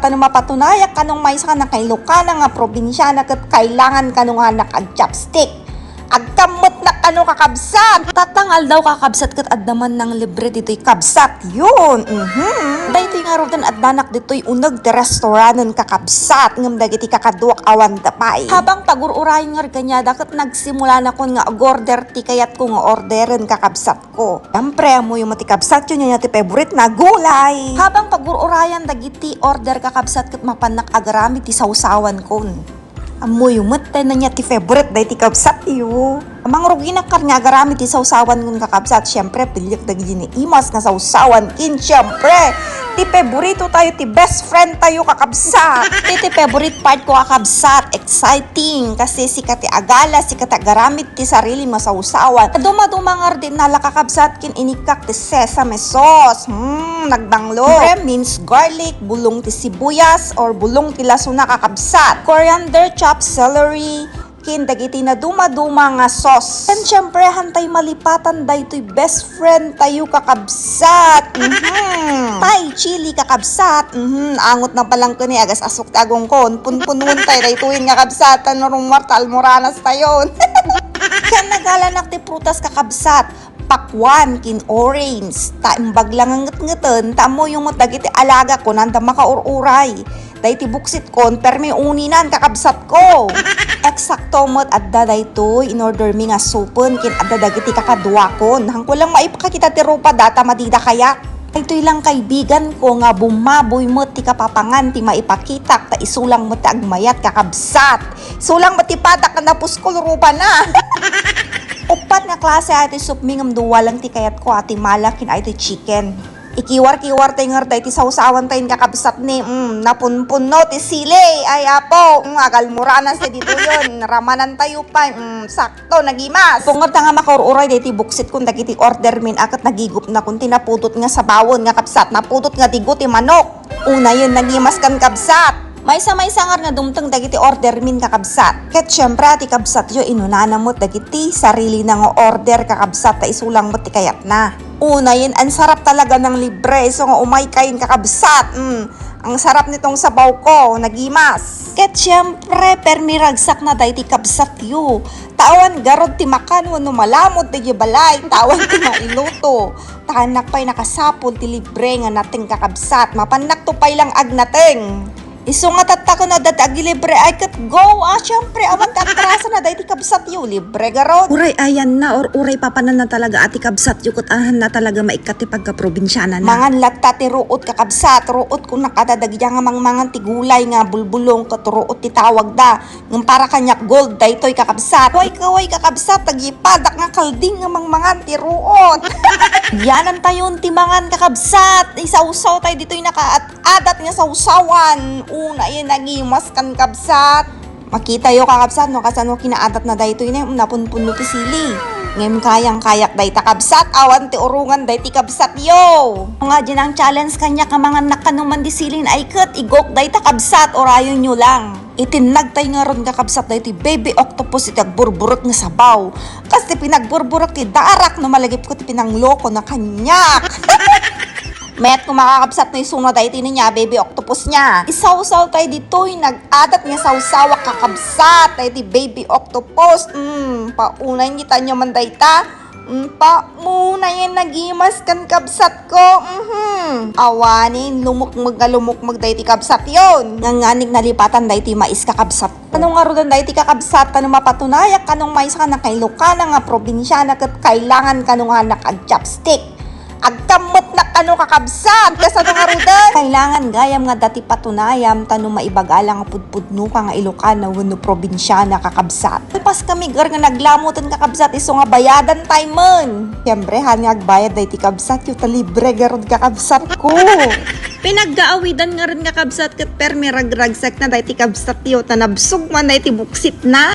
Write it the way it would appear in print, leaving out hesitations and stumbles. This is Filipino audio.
tanong mapatunayak kanong may sa kanang kailokana nga probinsya na kat kailangan kanong hanak ag chopstick. Agkamot na kano kakabsat. Tatangal daw kakabsat kat addaman ng libre dito'y kabsat. Yun. Dahito nga rodan addanak dito'y unag de restauranten kakabsat. Ngam dagiti kakaduak awan tapay. Habang pagururayin nga kanya dakat nagsimula na kon nga order ti kayat ko nga orderen kakabsat ko. Siyempre mo yung mati kabsat yun yung ti favorite na gulay. Habang pagururayan dagiti order kakabsat kat mapanak agarami ti sausawan kon. Amoy umot na niya ti favorite dahi ti kabsat iyo. Amang rugi na karnya garami ti sausawan ngun kakabsat. Siyempre pilyak dagi ni imas nga sausawan kin. Siyempre ti favorito tayo, ti best friend tayo kakabsat. Ti favorite part ko kakabsat. Exciting kasi sikat ti agala, sikat ti garamit ti sarili masausawan. Dumadumangar din nala kakabsat kin inikak ti sesame sauce. Nagbanglo. Minced garlic, bulong ti sibuyas or bulong ti lasuna kakabsat. Coriander, chopped celery, kin dagiti na duma-duma nga sauce. And syempre hantay malipatan daytoy best friend tayo kakabsat. Tay chili kakabsat. Angot na palang ko ni agas asok tagong kon. Punpunun tay daytoy nga kabsatan no rumarta almoranas tayon. Kan nagalanak ti prutas kakabsat. Pakwan kin orange. Taimbag lang ang nget-ngeten. Tamo yung dagiti alaga ko nanda makaururay. Dayti buksit kon permi uninan kakabsat ko. Eksakto mo't adda dayto in order mi nga supon kin adda dagiti kakaduakon. Hangko lang maipakakita ti rupa data madida kaya. Ito'y lang kaibigan ko nga bumaboy mo't ti kapapangan ti maipakitak ta isulang mo't ti agmayat kakabsat. Isulang mo't ti patak na napuskol rupa na. Upat nga klase ati soup mingam duwa lang ti kayat ko ati malakin ay ti chicken. Ikiwar-kiwar tayo nga ti sausawan tayo kakabsat ni napunpun no ti sili ay apo agalmuranan sa dito yun ramanan tayo pa sakto nagimas pungat nga makaururay ti buksit kung dagiti order min akat nagigup na kung tinaputot nga sa bawon nga kapsat naputot nga tigo ti manok una yun nagimas kan kabsat. May sangar nga dumtang dagiti order min kakabsat. Ket syempre ati kabsat yo inunana mo dagiti sarili na nga order kakabsat ta isulang mo ti kayat na. Una yun, ang sarap talaga ng libre. So nga umay kain kakabsat. Ang sarap nitong sabaw ko, nagimas. Ket syempre permiragsak na dahi ti kabsat yo. Tawan garod ti makan wano malamot ti balay. Tawan ti mailuto. Tahanak pa'y nakasapol ti libre nga nating kakabsat. Mapanak to pa'y lang agnateng. Iso nga tatako na dati agi libre ay kat go syempre awan ti atrasa na dahi ti kabsat yu libre garod. Uray ayan na or uray papanan na talaga ati kabsat yu kut ahan na talaga maikat ti pagka-probinsyana na. Mangan latta ti ruot kakabsat ruot kung nakadadagi nga mangmangan ti gulay nga bulbulong kat ruot ti tawag da ng para kanyak gold daytoy kakabsat. Kaway kakabsat tagipadak nga kalding nga mangmangan ti ruot. Yanan tayon ti mangan kakabsat isausaw tayo dito'y naka-adat nga sausawan. Una yun nagimas kan kabsat. Makita yo kakabsat no kasano kinaadat na daytoy na napunpuno ti sili. Ngem kayang kayak day takabsat awan ti urungan day ti kabsat yo. Nga dyan ang challenge kanya ka mga nakanuman di silin ay kat igok day takabsat orayon nyo lang. Itinagtay nga ron kakabsat day ti baby octopus iti agburburok nga sabaw. Kasi pinagburburok ti darak no malagip ko ti pinangloko na kanyak. Met kung makakabsat na yung sunod ay niya, baby octopus niya. Isawsaw tayo dito'y nag-adat nga sawsawak kakabsat ay di baby octopus. Paunay kita nyo man dayta. Paunay yan nagimas kan kabsat ko. Awanin, lumukmag dahi ti kabsat yon. Nganganig nalipatan dahi ti mais kakabsat ko. Anong arudan dahi ti kakabsat, anong mapatunayak, anong mais ka na kailokana nga probinsya na kat kailangan kanong hanak ag chopstick. Agkamot na kano kakabsat kasi nga rudan. Kailangan gayam nga dati patunayam tano maibagala nga pudpudno ka nga Ilocana wano probinsya na kakabsat. Pas kami nga naglamutan kakabsat iso nga bayadan tayo man. Siyempre hanyag bayad dahi ti kabsat yung talibre garod kakabsat ko. Pinagdaawidan nga rin kakabsat kat permi ragragsak na dahi ti kabsat yung tanabsog man dahi ti buksit na.